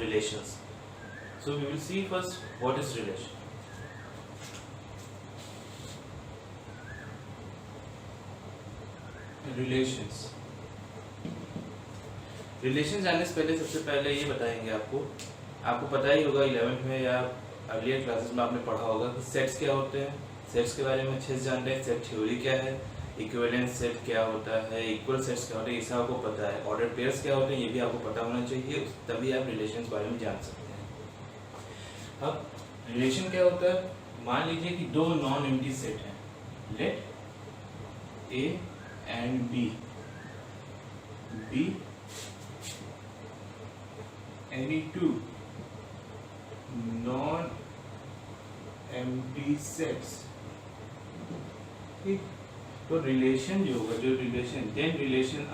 relations. So we will see first what is relation. Relation जानने से पहले सबसे पहले ये बताएंगे आपको पता ही होगा 11th में या अर्लियर क्लासेस में आपने पढ़ा होगा कि सेट्स क्या होते हैं। सेट्स के बारे में अच्छे से जान रहे हैं, सेट थ्योरी क्या है, इक्विवेलेंट सेट क्या होता है, इक्वल सेट्स क्या होते हैं, ये सब आपको पता है। ऑर्डर पेयर्स क्या होते हैं ये भी आपको पता होना चाहिए, तभी आप रिलेशन के बारे में जान सकते हैं। अब रिलेशन क्या होता है, मान लीजिए कि दो नॉन एम्प्टी सेट हैं, let A and B any two non-empty sets, ठीक। तो रिलेशन जो होगा, जो रिलेशन देन रिलेशन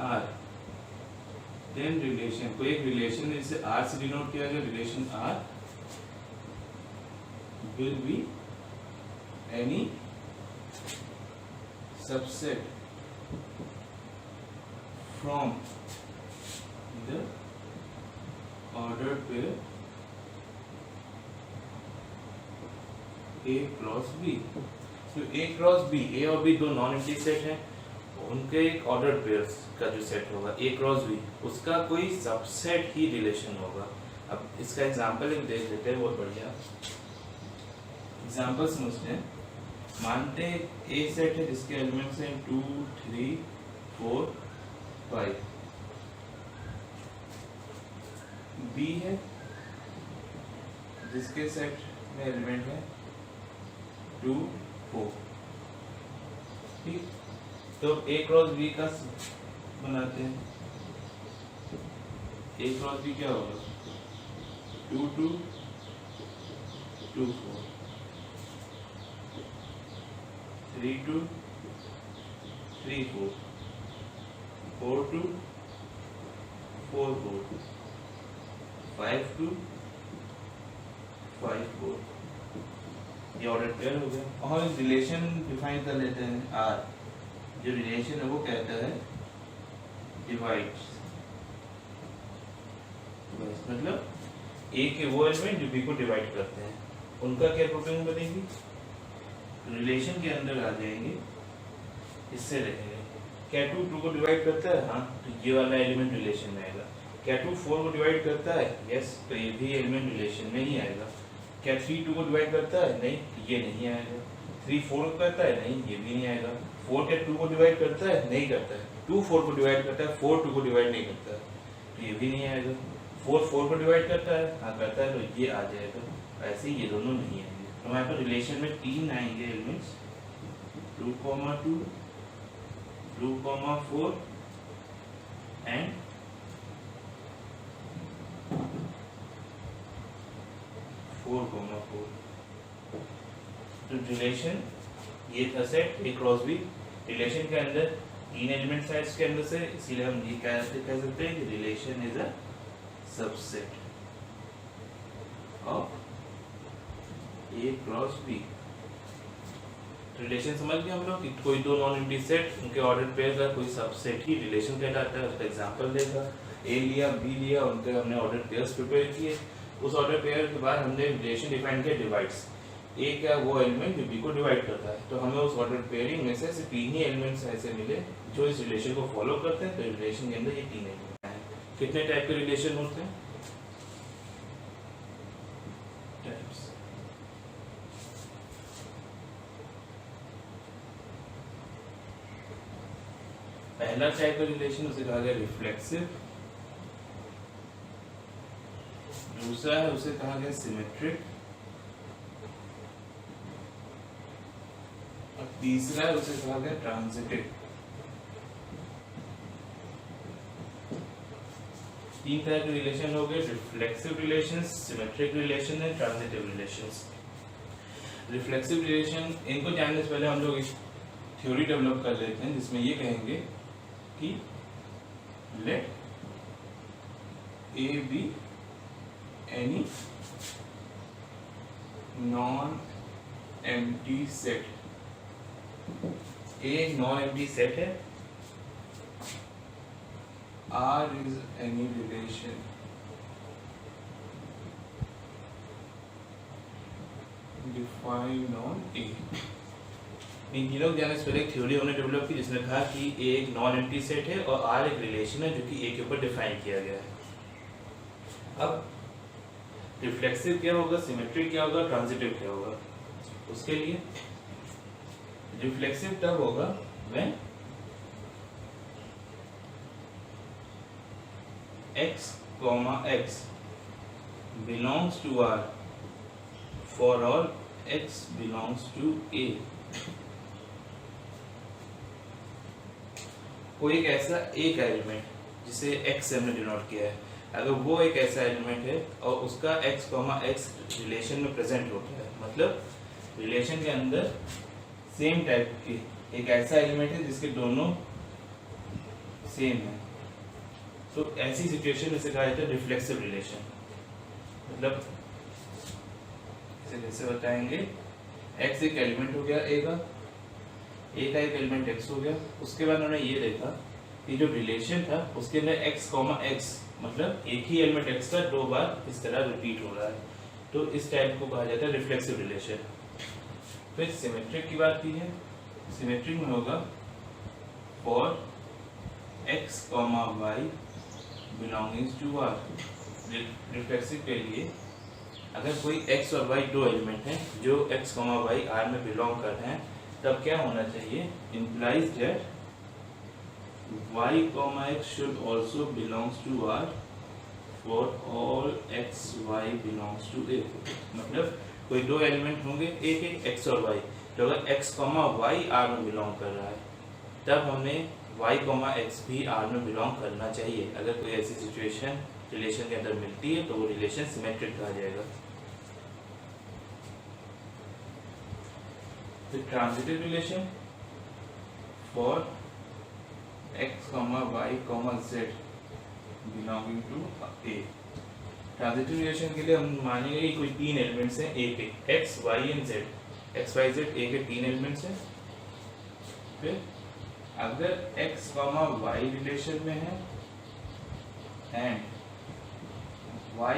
को एक रिलेशन इसे आर से डिनोट किया गया, relation R will be any subset from the ordered pair A cross B। तो A क्रॉस B, A और B दो नॉन एम्प्टी सेट हैं, उनके एक ऑर्डर्ड पेयर्स का जो सेट होगा A क्रॉस B, उसका कोई सबसेट ही रिलेशन होगा। अब इसका एग्जांपल एक देख लेते हैं, बहुत बढ़िया एग्जांपल समझते हैं। मानते हैं A सेट है जिसके एलिमेंट्स हैं 2 3 4 5, B है जिसके सेट में एलिमेंट है 2 4, ठीक। तो A क्रॉस B का बनाते हैं। A क्रॉस B क्या होगा, 2 2 2 4, 3 2 3 4, 4 2 4 4, 5 2 5 4, ये ऑर्डर पेयर हो गया। और रिलेशन डिफाइन कर लेते हैं आर, जो रिलेशन है वो कहता है डिवाइड्स, मतलब ए के वो एलिमेंट जो बी को डिवाइड करते हैं, उनका क्या प्रोपर्टी बनेगी, रिलेशन के अंदर आ जाएंगे, इससे रहेंगे। क्या 2 2 को डिवाइड करता है, हाँ, तो ये वाला एलिमेंट रिलेशन में आएगा। क्या 2 4 को डिवाइड करता है, यस, तो ये भी एलिमेंट रिलेशन में ही आएगा। क्या 3 2 को डिवाइड करता है, नहीं, ये नहीं आएगा। 3 4 को करता है, नहीं, ये भी नहीं आएगा। 4 क्या 2 को डिवाइड करता है, नहीं करता है। 2 4 को डिवाइड करता है, 4 2 को डिवाइड नहीं करता है, तो ये भी नहीं आएगा। 4 4 को डिवाइड करता है, हाँ करता है, तो ये आ जाएगा। ऐसे ये दोनों नहीं आएंगे। तो हमारे पास रिलेशन में 3 आएंगे एलिमेंट्स, 2 2 2 4 एंड 4 4। तो रिलेशन ये था set A cross B। Relation के अंदर 3 एलिमेंट सेट्स के अंदर से, इसीलिए हम ये कह सकते हैं कि relation is a subset of A cross B। Relation समझ गए हम लोग कि कोई दो नॉन एम्प्टी सेट, उनके ऑर्डर पेयर का कोई सबसेट ही रिलेशन कहलाता है। उसका एग्जांपल देखा, A लिया B लिया, उनके हमने ऑर्डर पेयर्स प्रिपेयर किए। उस ऑर्डर पेयर के बाद हमने रिलेशन डिफाइन किया डिवाइड्स। ए क्या वो एलिमेंट जो बी को डिवाइड करता है, तो हमें उस ऑर्डर पेयरिंग में से सिर्फ 3 ही एलिमेंट्स ऐसे मिले जो इस रिलेशन को फॉलो करते हैं। तो रिलेशन के अंदर ये 3 एलिमेंट हैं। कितने टाइप के रिलेशन होते हैं, टाइप्स। पहला टाइप का रिलेशन उसे कहा गया रिफ्लेक्सिव, दूसरा है उसे कहा गया सिमेट्रिक, और तीसरा है उसे कहा गया ट्रांजिटिव। 3 तरह के रिलेशन हो गए, reflexive relations, symmetric relation and transitive relations. Reflexive relation, इनको जानने से पहले हम लोग एक थ्योरी डेवलप कर लेते हैं जिसमें ये कहेंगे कि let A be any non empty set. A एक नॉन एम्प्टी सेट है, R is any relation defined on A. इन तीनों के जाने से पहले एक थ्योरी हमने डेवलप की जिसने कहा कि ए एक नॉन एम्प्टी सेट है और आर एक रिलेशन है जो कि ए के ऊपर डिफाइन किया गया है। अब रिफ्लेक्सिव क्या होगा, सिमेट्रिक क्या होगा, ट्रांजिटिव क्या होगा? उसके लिए रिफ्लेक्सिव तब होगा when x, x belongs to R for all x belongs to A। कोई एक ऐसा एक एलिमेंट जिसे x से हमने डिनोट किया है, अगर वो एक ऐसा एलिमेंट है और उसका x, x रिलेशन में प्रेजेंट होता है, मतलब रिलेशन के अंदर सेम टाइप की एक ऐसा एलिमेंट है जिसके दोनों सेम है, तो ऐसी सिचुएशन में से कहा जाता है रिफ्लेक्सिव रिलेशन। मतलब इसे कैसे बताएंगे, x एक एलिमेंट हो गया a का एक एलिमेंट x हो गया, उसके बाद उन्होंने ये देखा कि जो रिलेशन था उसके अंदर x, x मतलब एक ही एलिमेंट x का दो बार इस तरह रिपीट हो रहा है, तो इस टाइप को कहा जाता है रिफ्लेक्सिव रिलेशन। फिर सिमेट्रिक की बात की है, सिमेट्रिक में होगा for x, y belongings to R। Reflexive के लिए अगर कोई x और y दो एलिमेंट हैं जो x, y R में बिलोंग कर रहे हैं, तब क्या होना चाहिए, implies that y, x should also belongs to R for all x, y belongs to A। मतलब कोई दो एलिमेंट होंगे a के x और y, तो अगर x, y R में बिलोंग कर रहा है तब हमने y, x भी R में बिलोंग करना चाहिए। अगर कोई ऐसी सिचुएशन रिलेशन के अंदर मिलती है तो वो रिलेशन सिमेट्रिक कहा जाएगा। Transitive relation for x, y, z belonging to A। Transitive relation के लिए हम मानेंगे कि कोई तीन एलिमेंट्स हैं A के, x, y and z, x, y, z A के तीन एलिमेंट्स हैं। फिर अगर x, y रिलेशन में है एंड y,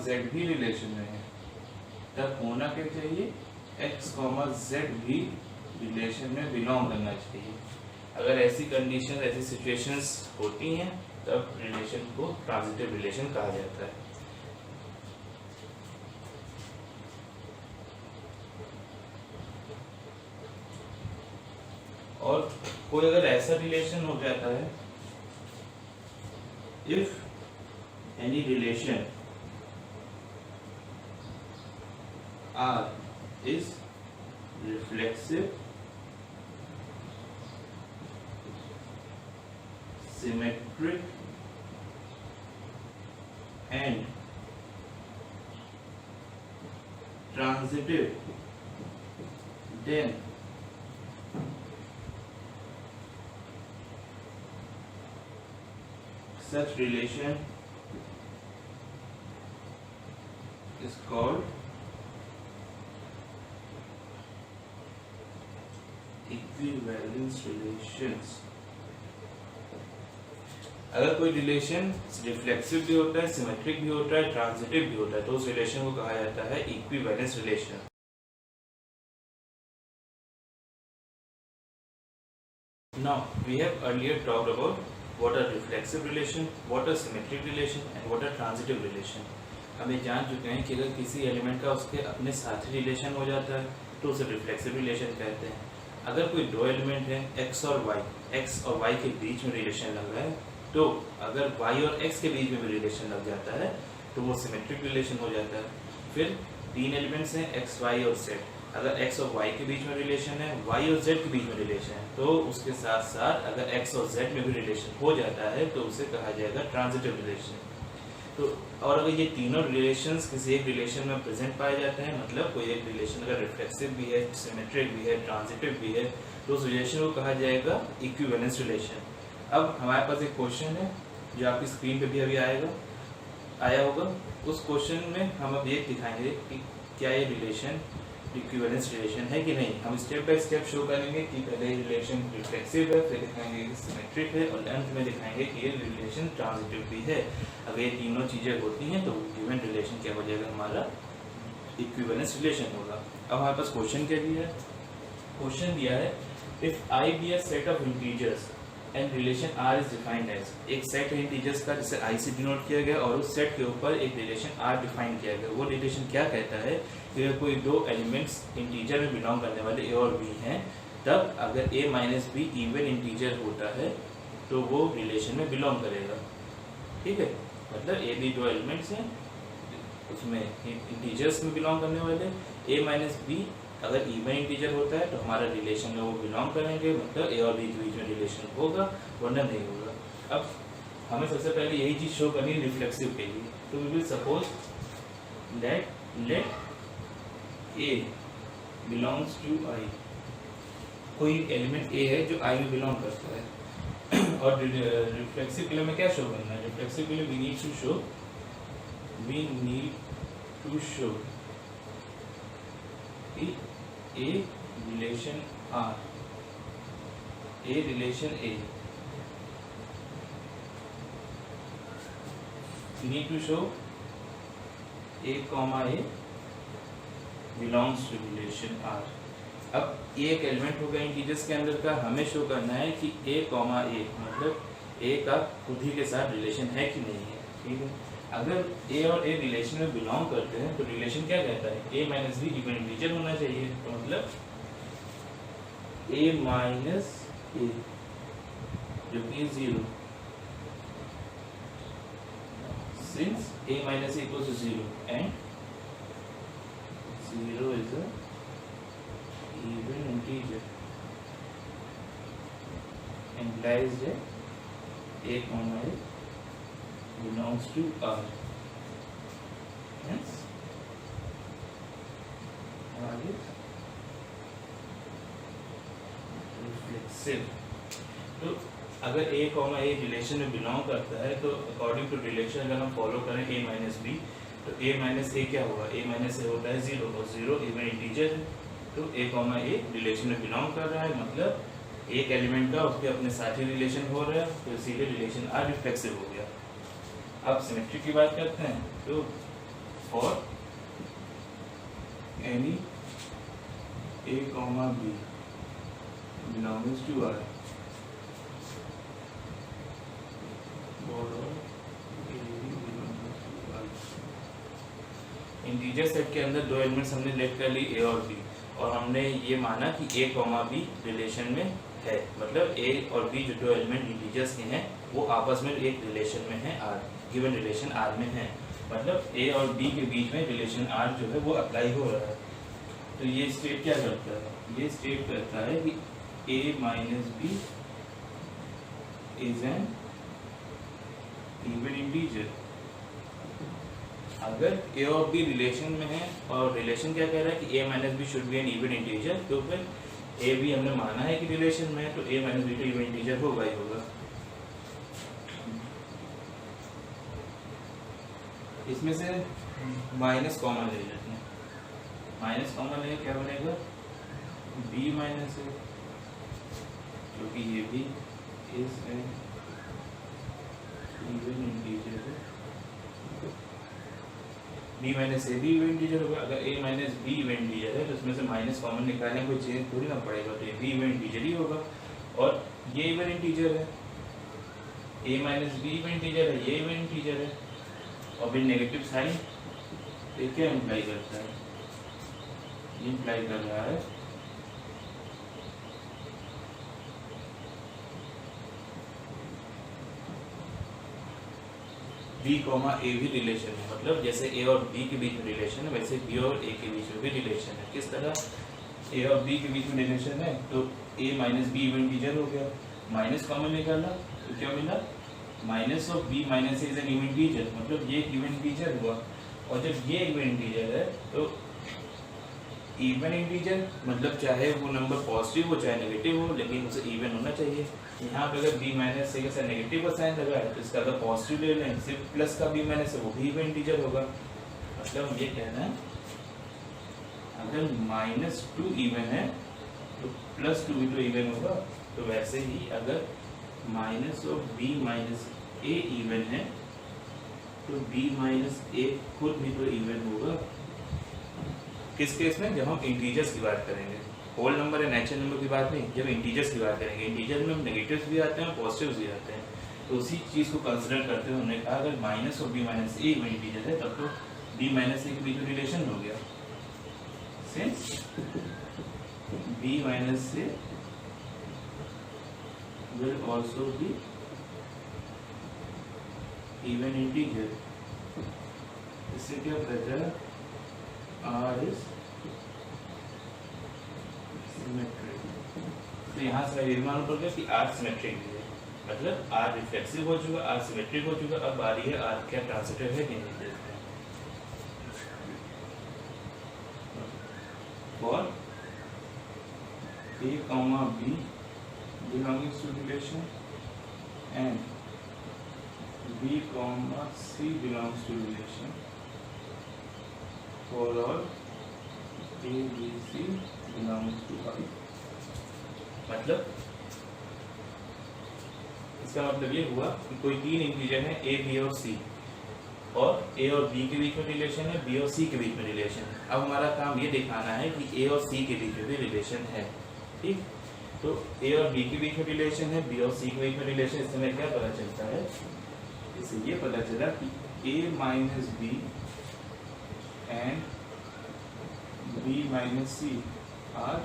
z भी रिलेशन में है, तब होना क्या चाहिए, x, z भी रिलेशन में बिलोंग करना चाहिए। अगर ऐसी कंडीशन, ऐसी सिचुएशंस होती हैं तब रिलेशन को ट्रांजिटिव रिलेशन कहा जाता है। और कोई अगर ऐसा रिलेशन हो जाता है, if any relation R is reflexive, symmetric and transitive, then such relation is called equivalence relations. अगर कोई रिलेशन रिफ्लेक्सिव भी होता है, सिमेट्रिक भी होता है, ट्रांजिटिव भी होता है, तो उस रिलेशन को कहा जाता है equivalence relation. Now we have earlier talked about what are reflexive relation, what are symmetric relation and what are transitive relation। हम ये जान चुके हैं कि अगर किसी एलिमेंट का उसके अपने साथ रिलेशन हो जाता है तो उसे रिफ्लेक्सिव रिलेशन कहते हैं। अगर कोई दो एलिमेंट है x और y के बीच में रिलेशन लग रहा है, तो अगर y और x के बीच में भी रिलेशन लग जाता है तो वो सिमेट्रिक रिलेशन हो जाता है। फिर तीन एलिमेंट्स हैं x, y और z, अगर x और y के बीच में रिलेशन है, y और z के बीच में रिलेशन है, तो उसके साथ साथ अगर x और z में भी रिलेशन हो जाता है तो उसे कहा जाएगा ट्रांजिटिव रिलेशन। तो और अगर ये तीनों रिलेशंस किसी एक रिलेशन में प्रेजेंट पाए जाते हैं, मतलब कोई एक रिलेशन अगर रिफ्लेक्सिव भी है, सिमेट्रिक भी है, ट्रांजिटिव भी है, तो उस रिलेशन को कहा जाएगा इक्विवेलेंस रिलेशन। अब हमारे पास एक क्वेश्चन है जो आपकी स्क्रीन पे भी अभी आया होगा। उस क्वेश्चन में हम अब ये दिखाएंगे कि क्या ये रिलेशन इक्विवेलेंस रिलेशन है कि नहीं। हम स्टेप बाय स्टेप शो करेंगे कि पहले रिलेशन रिफ्लेक्सिव है, फिर दिखाएंगे कि सिमेट्रिक है और अंत में दिखाएंगे कि ये रिलेशन ट्रांजिटिव भी है। अगर ये तीनों चीज़ें होती हैं तो गिवन रिलेशन क्या हो जाएगा हमारा इक्विवेलेंस रिलेशन होगा। अब हमारे पास क्वेश्चन क्या दिया है, क्वेश्चन दिया है if I be a set of integers and relation R is defined as, एक सेट है इंटीजर्स का जिसे आई से डिनोट किया गया और उस सेट के ऊपर एक रिलेशन आर डिफाइन किया गया। वो रिलेशन क्या कहता है कि अगर कोई दो एलिमेंट्स इंटीजर में बिलोंग करने वाले ए और बी हैं, तब अगर ए माइनस बी इवन इंटीजर होता है तो वो रिलेशन में बिलोंग करेगा। ठीक है, मतलब ए बी दो एलिमेंट्स हैं, उसमें इंटीजर्स में बिलोंग करने वाले, ए माइनस बी अगर इवन इंटीजर होता है तो हमारा रिलेशन में वो बिलोंग करेंगे, मतलब ए और बी के बीच में रिलेशन होगा, वरना नहीं होगा। अब हमें सबसे पहले यही चीज शो करनी है रिफ्लेक्सिव के लिए। तो we will suppose that let A belongs to I, कोई एलिमेंट ए है जो आई में बिलोंग करता है और रिफ्लेक्सिव के लिए हमें क्या शो करना है, रिफ्लेक्सिव के लिए we need to show A relation R, A relation A, need to show A comma A belongs to relation R। अब ये एक एलिमेंट होगा इंटीजर्स के अंदर का, हमें शो करना है कि A कॉमा A मतलब A का खुद ही के साथ रिलेशन है कि नहीं है। ठीक है, अगर ए और ए रिलेशन में बिलोंग करते हैं तो रिलेशन क्या कहता है, ए माइनस बी इवन इंटीजर होना चाहिए। तो मतलब ए माइनस ए जो कि 0, since A minus A equals to 0 and 0 is a even integer implies that a comma a belongs to R. Hence, R is reflexive. तो अगर a कॉमा a रिलेशन में belong करता है तो अकॉर्डिंग टू रिलेशन अगर हम follow करें a minus B, तो a माइनस a क्या होगा, a माइनस a होता है 0 और 0 इवन इंटीजर है। तो a कॉमा a रिलेशन में बिलोंग कर रहा है, मतलब एक एलिमेंट का उसके अपने साथ ही रिलेशन हो रहा है, तो इसीलिए रिलेशन आर रिफ्लेक्सिव हो गया। अब सिमेट्री की बात करते हैं, तो for any A comma B belongs to R, integer set के अंदर दो एलिमेंट्स हमने लेट कर ली ए और बी, और हमने ये माना कि ए कॉमा बी रिलेशन में है, मतलब ए और बी जो दो एलिमेंट इंटीजर्स के हैं वो आपस में एक रिलेशन में है, आर गिवन रिलेशन आर में है, मतलब ए और बी के बीच में रिलेशन आर जो है वो अप्लाई हो रहा है। तो ये स्टेट क्या करता है, ये स्टेट करता है कि A minus B is an even integer. अगर ए और बी रिलेशन में है और रिलेशन क्या कह रहा है कि A minus B should be an even integer, तो फिर ए बी हमने माना है कि रिलेशन में है, तो ए माइनस बी तो इवन इंटीजर होगा ही होगा। इसमें से माइनस कॉमन ले लेते हैं, माइनस कॉमन ले क्या बनेगा, बी माइनस ए, क्योंकि ये भी इज एन इवन इंटीजर है, बी माइनस ए भी इवन इंटीजर होगा। अगर ए माइनस बी इवन इंटीजर है तो उसमें से माइनस कॉमन निकालने कोई चेंज थोड़ी ना पड़ेगा, तो ये भी इवन इंटीजर ही होगा और ये इवन इंटीजर है, ए माइनस बी इवन इंटीजर है, ये इवन इंटीजर है, और फिर नेगेटिव साइन ये क्या इम्प्लाई करता है, इम्प्लाई कर रहा है बी कॉमा ए भी रिलेशन है, मतलब जैसे ए और बी के बीच में रिलेशन है वैसे बी और ए के बीच में भी रिलेशन है। किस तरह, ए और बी के बीच में रिलेशन है तो A minus B even integer हो गया, माइनस कॉमन निकाला तो क्या मिला, minus of B minus A is an even integer, मतलब ये इवन इंटीजर हुआ। और जब ये इवन इंटीजर है तो इवन इंटीजर मतलब चाहे वो नंबर पॉजिटिव हो चाहे नेगेटिव हो, लेकिन उसे इवन होना चाहिए। यहाँ पे अगर बी माइनस से कैसा नेगेटिव का साइन लगा है तो इसका अगर पॉजिटिव ले लें, सिर्फ प्लस का बी माइनस है वो भी इवन इंटीजर होगा। मतलब ये कहना है अगर -2 इवन है तो +2 भी तो इवन होगा, तो वैसे ही अगर minus of B minus A even है तो बी माइनस ए खुद भी तो इवन होगा। किस केस में? जब हम इंटीजर्स की बात करेंगे, होल नंबर या नेचुरल नंबर की बात नहीं, जब इंटीजर्स की बात करेंगे। इंटीजर में नेगेटिव्स भी आते हैं और पॉजिटिव्स भी आते हैं, तो उसी चीज़ को कंसिडर करते हुए हमने कहा अगर माइनस और बी माइनस ए में इंटीजर है तब तो बी माइनस ए के बीच में रिलेशन हो गया, since B minus A will also be even integer। इससे क्या पता चला? R is symmetric। तो यहाँ से ये मालूम पड़ गया कि R सिमेट्रिक है, मतलब R रिफ्लेक्सिव हो चुका, R सिमेट्रिक हो चुका। अब बारी है R क्या ट्रांजिटिव है कि नहीं देखते हैं। For A, B belongs to relation and B, C belongs to relation, for all A, B, C belongs to I। मतलब इसका मतलब ये हुआ कि कोई तीन इंटीजर है A, B और C, और A और B के बीच में रिलेशन है, B और C के बीच में रिलेशन है। अब हमारा काम ये दिखाना है कि A और C के बीच में भी रिलेशन है, ठीक। तो A और B के बीच में रिलेशन है, B और C के बीच में रिलेशन। इससे हमें क्या पता चलता है? इससे ये पता चला कि A minus B and B minus C are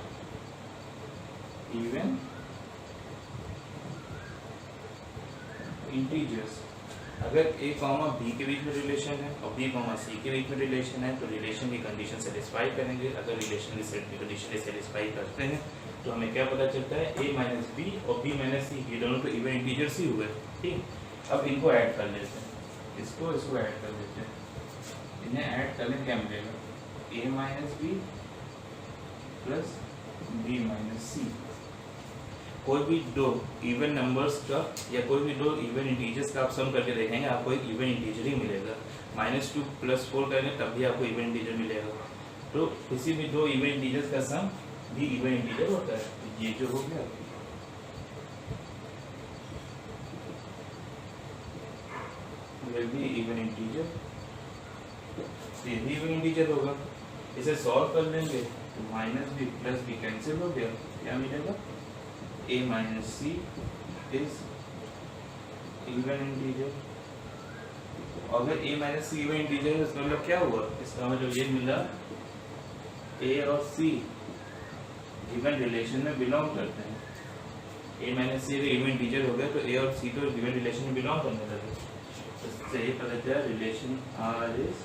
even integers. अगर A, B के बीच में रिलेशन है और B, C के बीच में रिलेशन है तो रिलेशन की कंडीशन सेटिस्फाई करेंगे। अगर रिलेशन की कंडीशन सेटिस्फाई करते हैं तो हमें क्या पता चलता है? A माइनस बी और B माइनस सी, ये दोनों तो इवन इंटीजर्स ही हुए, ठीक। अब इनको ऐड कर लेते हैं, इसको ऐड कर लेते हैं। इन्हें ऐड करने क्या मिलेगा? A minus B plus B minus C. कोई भी दो इवन नंबर्स का या कोई भी दो इवन इंटीजर्स का आप सम करके देखेंगे, आपको एक इवन इंटीजर ही मिलेगा। -2 + 4 करेंगे तब भी आपको इवन इंटीजर मिलेगा। तो किसी भी दो इवन इंटीजर्स का सम भी इवन इंटीजर होता है। ये जो हो गया ये भी इवन इंटीजर, ये भी इवन इंटीजर होगा। इसे सॉल्व कर लेंगे तो -b + b कैंसिल हो गया, क्या मिलेगा? A minus C is even integer। अगर A minus C even integer है इसका मतलब क्या हुआ? इसका मतलब ये मिला A और C given relation में बिलोंग करते हैं। A minus C even integer हो गया तो A और C तो given relation में बिलोंग करने लगे। इससे ये पता चला रिलेशन R is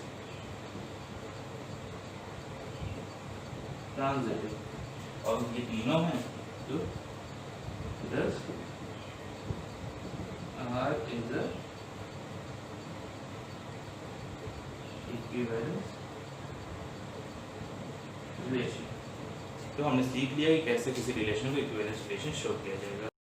ट्रांजिटिव और ये तीनों हैं तो thus R is a equivalence relation। तो हमने सीख लिया कि कैसे किसी रिलेशन को इक्विवेलेंस रिलेशन शो किया जाएगा।